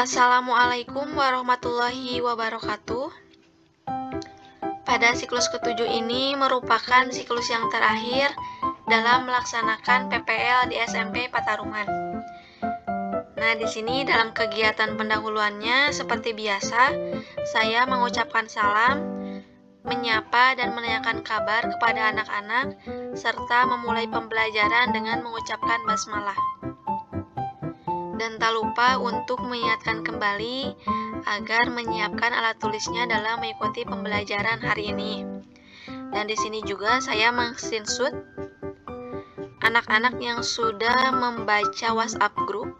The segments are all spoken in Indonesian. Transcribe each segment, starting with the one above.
Assalamualaikum warahmatullahi wabarakatuh. Pada siklus ketujuh ini merupakan siklus yang terakhir dalam melaksanakan PPL di SMP Pataruman. Nah, di sini dalam kegiatan pendahuluannya seperti biasa, saya mengucapkan salam, menyapa dan menanyakan kabar kepada anak-anak serta memulai pembelajaran dengan mengucapkan basmalah. Dan tak lupa untuk mengingatkan kembali agar menyiapkan alat tulisnya dalam mengikuti pembelajaran hari ini. Dan di sini juga saya meng-screenshot anak-anak yang sudah membaca WhatsApp grup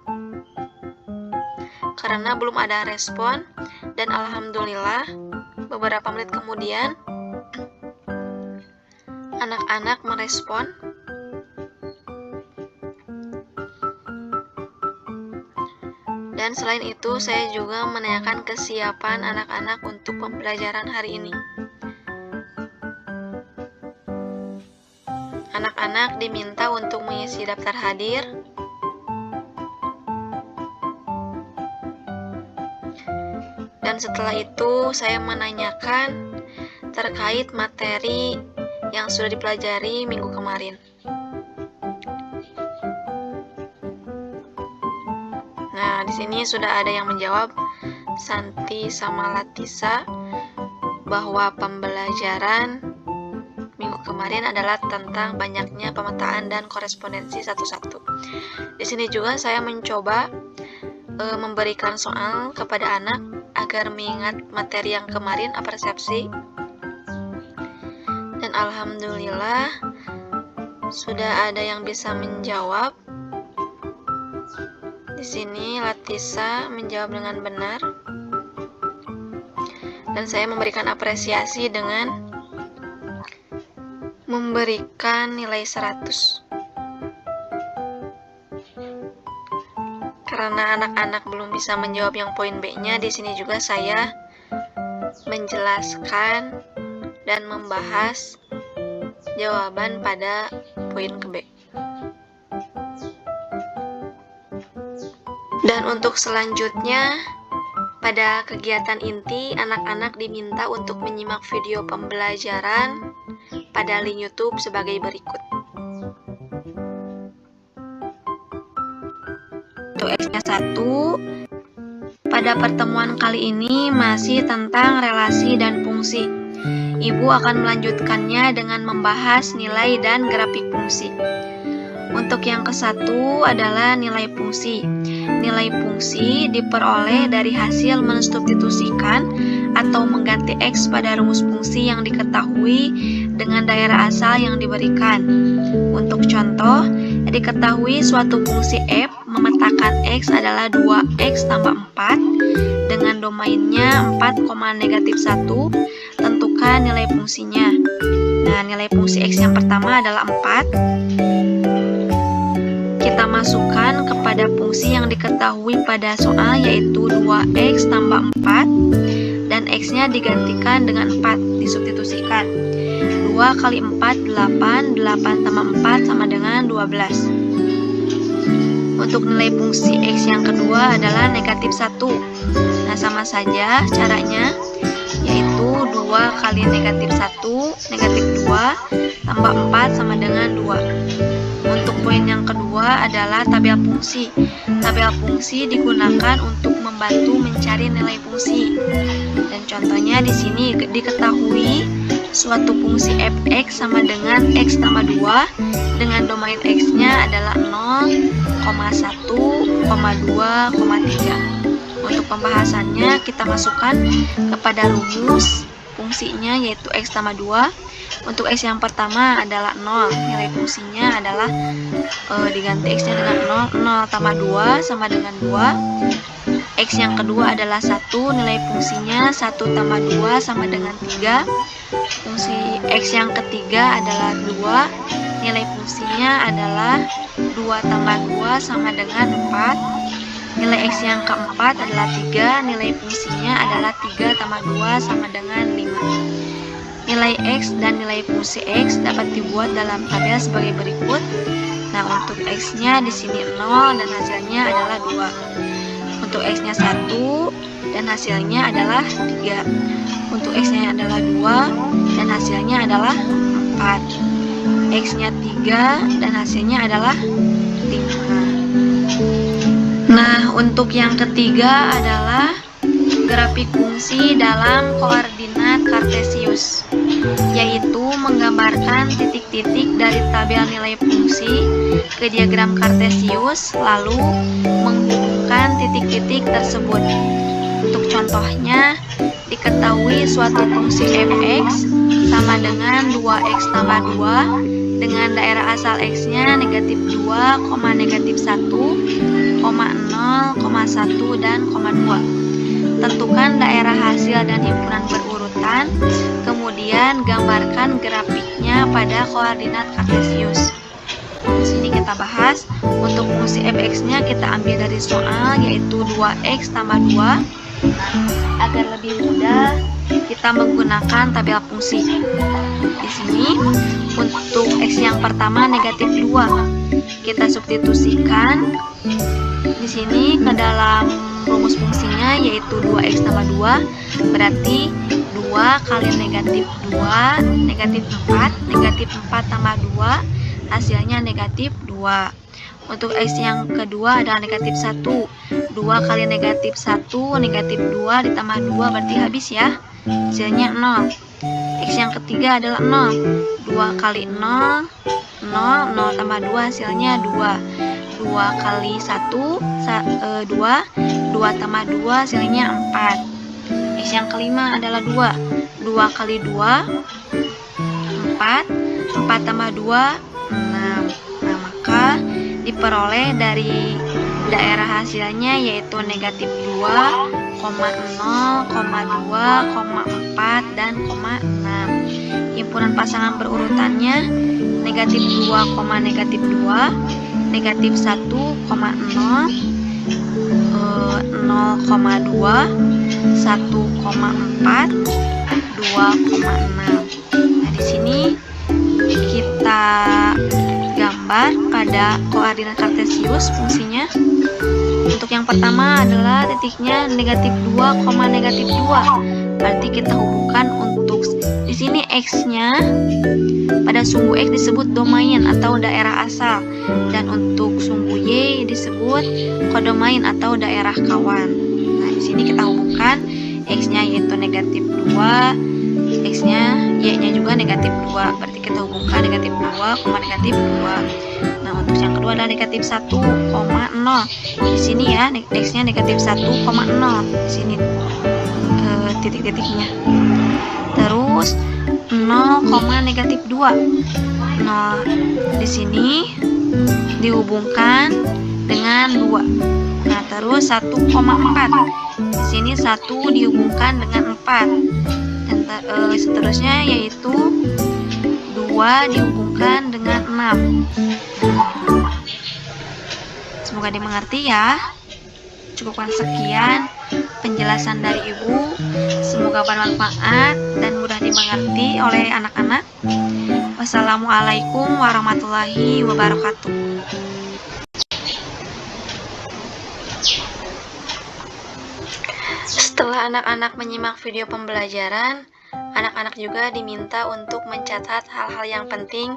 karena belum ada respon, dan alhamdulillah beberapa menit kemudian anak-anak merespon. Dan selain itu, saya juga menanyakan kesiapan anak-anak untuk pembelajaran hari ini. Anak-anak diminta untuk mengisi daftar hadir, dan setelah itu saya menanyakan terkait materi yang sudah dipelajari minggu kemarin. Nah, di sini sudah ada yang menjawab, Santi sama Latisa, bahwa pembelajaran minggu kemarin adalah tentang banyaknya pemetaan dan korespondensi satu-satu. Di sini juga saya mencoba memberikan soal kepada anak agar mengingat materi yang kemarin, persepsi. Dan alhamdulillah sudah ada yang bisa menjawab. Di sini Latisa menjawab dengan benar, dan saya memberikan apresiasi dengan memberikan nilai 100. Karena anak-anak belum bisa menjawab yang poin B-nya, di sini juga saya menjelaskan dan membahas jawaban pada poin ke B. Dan untuk selanjutnya, pada kegiatan inti, anak-anak diminta untuk menyimak video pembelajaran pada link YouTube sebagai berikut. Untuk X-nya 1, pada pertemuan kali ini masih tentang relasi dan fungsi. Ibu akan melanjutkannya dengan membahas nilai dan grafik fungsi. Untuk yang ke-1 adalah nilai fungsi. Nilai fungsi diperoleh dari hasil mensubstitusikan atau mengganti X pada rumus fungsi yang diketahui dengan daerah asal yang diberikan. Untuk contoh, diketahui suatu fungsi f memetakan X adalah 2X tambah 4 dengan domainnya 4, -1. Tentukan nilai fungsinya. Nah, nilai fungsi X yang pertama adalah 4. Kita masukkan kepada fungsi yang diketahui pada soal, yaitu 2X tambah 4, dan X-nya digantikan dengan 4, disubstitusikan. 2 kali 4, 8, 8 tambah 4 sama dengan 12. Untuk nilai fungsi X yang kedua adalah -1. Nah, sama saja caranya, yaitu 2 kali -1, -2, tambah 4 sama dengan 2. Untuk poin yang kedua adalah tabel fungsi. Tabel fungsi digunakan untuk membantu mencari nilai fungsi. Dan contohnya di sini diketahui suatu fungsi f(x) sama dengan x tambah 2 dengan domain x-nya adalah 0, 1, 2, 3. Untuk pembahasannya kita masukkan kepada rumus fungsinya, yaitu x tambah 2. Untuk X yang pertama adalah 0, nilai fungsinya adalah diganti X nya dengan 0, 0 tambah 2 sama dengan 2. X yang kedua adalah 1, nilai fungsinya 1 tambah 2 sama dengan 3. Fungsi X yang ketiga adalah 2, nilai fungsinya adalah 2 tambah 2 sama dengan 4. Nilai X yang keempat adalah 3, nilai fungsinya adalah 3 tambah 2 sama dengan 5. Nilai X dan nilai fungsi X dapat dibuat dalam tabel sebagai berikut. Nah, untuk X-nya di sini 0 dan hasilnya adalah 2. Untuk X-nya 1 dan hasilnya adalah 3. Untuk X-nya adalah 2 dan hasilnya adalah 4. X-nya 3 dan hasilnya adalah 5. Nah, untuk yang ketiga adalah grafik fungsi dalam koordinat kartesius, yaitu menggambarkan titik-titik dari tabel nilai fungsi ke diagram kartesius, lalu menghubungkan titik-titik tersebut. Untuk contohnya, diketahui suatu fungsi fx sama dengan 2x tambah 2 dengan daerah asal x-nya negatif 2, negatif 1, 0, 1, dan 2. Tentukan daerah hasil dan himpunan berurutan, kemudian gambarkan grafiknya pada koordinat kartesius. Di sini kita bahas, untuk fungsi fx-nya kita ambil dari soal, yaitu 2x tambah 2. Agar lebih mudah, kita menggunakan tabel fungsi. Di sini, untuk x yang pertama negatif 2, kita substitusikan di sini ke dalam rumus fungsinya, yaitu 2x tambah 2, berarti 2 kali negatif 2, negatif 4, negatif 4 tambah 2, hasilnya negatif 2. Untuk X yang kedua adalah negatif 1, 2 kali negatif 1, negatif 2 ditambah 2, berarti habis ya, hasilnya 0. X yang ketiga adalah 0, 2 kali 0, 0, 0 tambah 2, hasilnya 2. 2 kali 1, 2, 2 tambah 2 hasilnya 4. X yang kelima adalah 2, 2 kali 2, 4, 4 tambah 2, 6. Nah, maka diperoleh dari daerah hasilnya yaitu negatif 2, 0, 2, 4, dan 6. Himpunan pasangan berurutannya negatif 2, negatif 2, negatif 1, 0, 0,2, 1,4, 2,6. Nah, di sini kita gambar pada koordinat kartesius fungsinya. Untuk yang pertama adalah titiknya negatif 2, negatif 2. Berarti kita hubungkan untuk di sini X-nya pada sumbu X disebut domain atau daerah asal, dan untuk sumbu Y disebut kodomain atau daerah kawan. Nah, di sini kita hubungkan X-nya yaitu negatif 2, X-nya, Y-nya juga negatif 2. Berarti kita hubungkan negatif 2, negatif 2. Nah, untuk yang kedua adalah negatif 1,0. Di sini ya, X-nya negatif 1,0. Di sini titik-titiknya. Terus 0, negatif 2. 0 di sini dihubungkan dengan 2. Nah, terus 1,4. Di sini 1 dihubungkan dengan 4. Dan seterusnya yaitu 2 dihubungkan dengan 6. Semoga dimengerti ya. Cukupkan sekian penjelasan dari Ibu. Semoga bermanfaat dan mudah dimengerti oleh anak-anak. Wassalamualaikum warahmatullahi wabarakatuh. Setelah anak-anak menyimak video pembelajaran, anak-anak juga diminta untuk mencatat hal-hal yang penting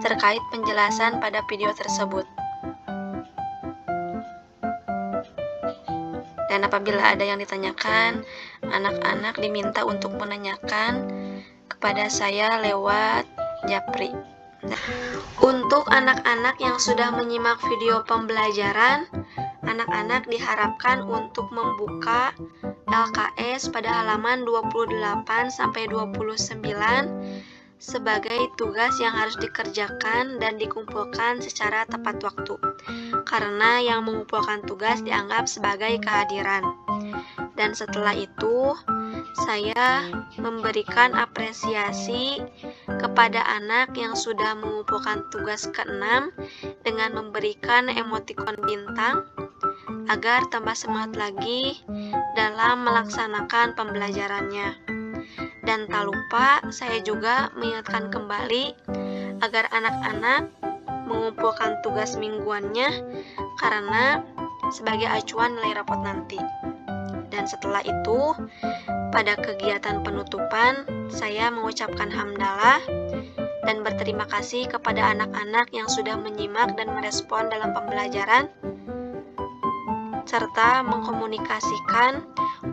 terkait penjelasan pada video tersebut. Dan apabila ada yang ditanyakan, anak-anak diminta untuk menanyakan kepada saya lewat Japri. Untuk anak-anak yang sudah menyimak video pembelajaran, anak-anak diharapkan untuk membuka LKS pada halaman 28 sampai 29 sebagai tugas yang harus dikerjakan dan dikumpulkan secara tepat waktu, karena yang mengumpulkan tugas dianggap sebagai kehadiran. Dan setelah itu, saya memberikan apresiasi kepada anak yang sudah mengumpulkan tugas ke-6 dengan memberikan emotikon bintang agar tambah semangat lagi dalam melaksanakan pembelajarannya. Dan tak lupa, saya juga mengingatkan kembali agar anak-anak mengumpulkan tugas mingguannya karena sebagai acuan nilai rapot nanti. Dan setelah itu, pada kegiatan penutupan, saya mengucapkan hamdalah dan berterima kasih kepada anak-anak yang sudah menyimak dan merespon dalam pembelajaran, serta mengkomunikasikan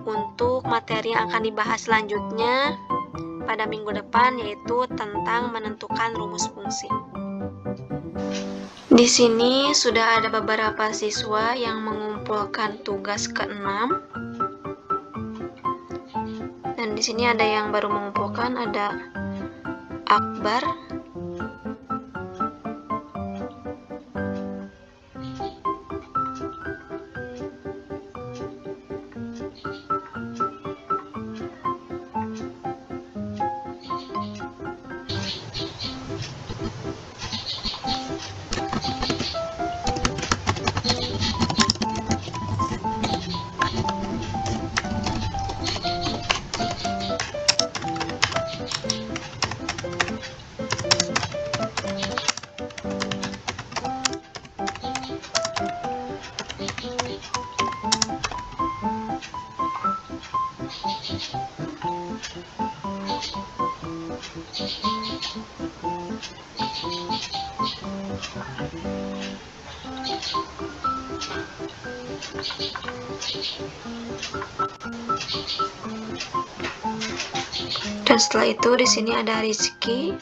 untuk materi yang akan dibahas selanjutnya pada minggu depan, yaitu tentang menentukan rumus fungsi. Di sini sudah ada beberapa siswa yang mengumpulkan tugas ke-6. Dan di sini ada yang baru mengumpulkan, ada Akbar, dan setelah itu di sini ada Rizky,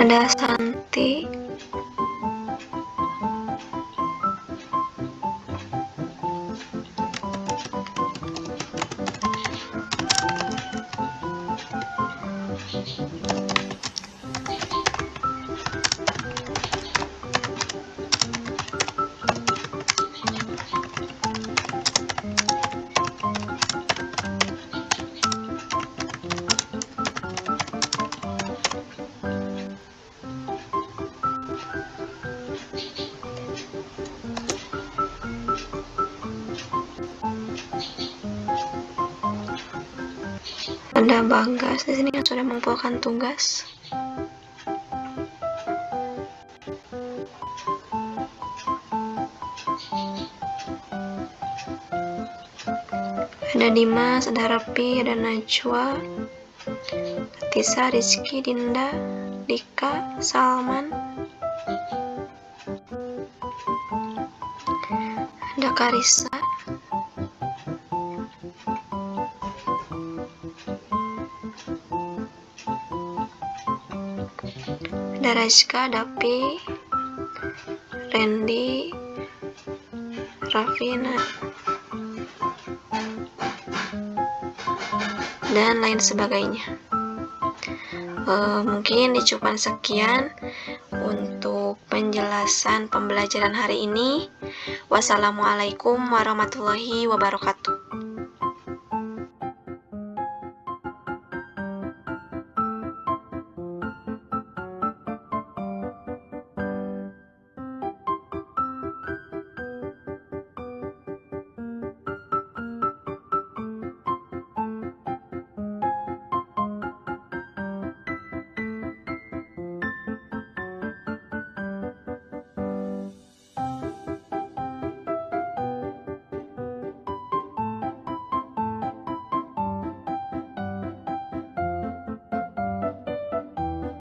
ada Santi, ada Bagas di sini yang sudah mengumpulkan tugas. Ada Dimas, ada Repi, ada Najwa, Tisa, Rizky, Dinda, Dika, Salman, ada Karissa, ada Rajka, Dapi, Randy, Rafina, dan lain sebagainya. Mungkin cukup sekian untuk penjelasan pembelajaran hari ini. Wassalamualaikum warahmatullahi wabarakatuh.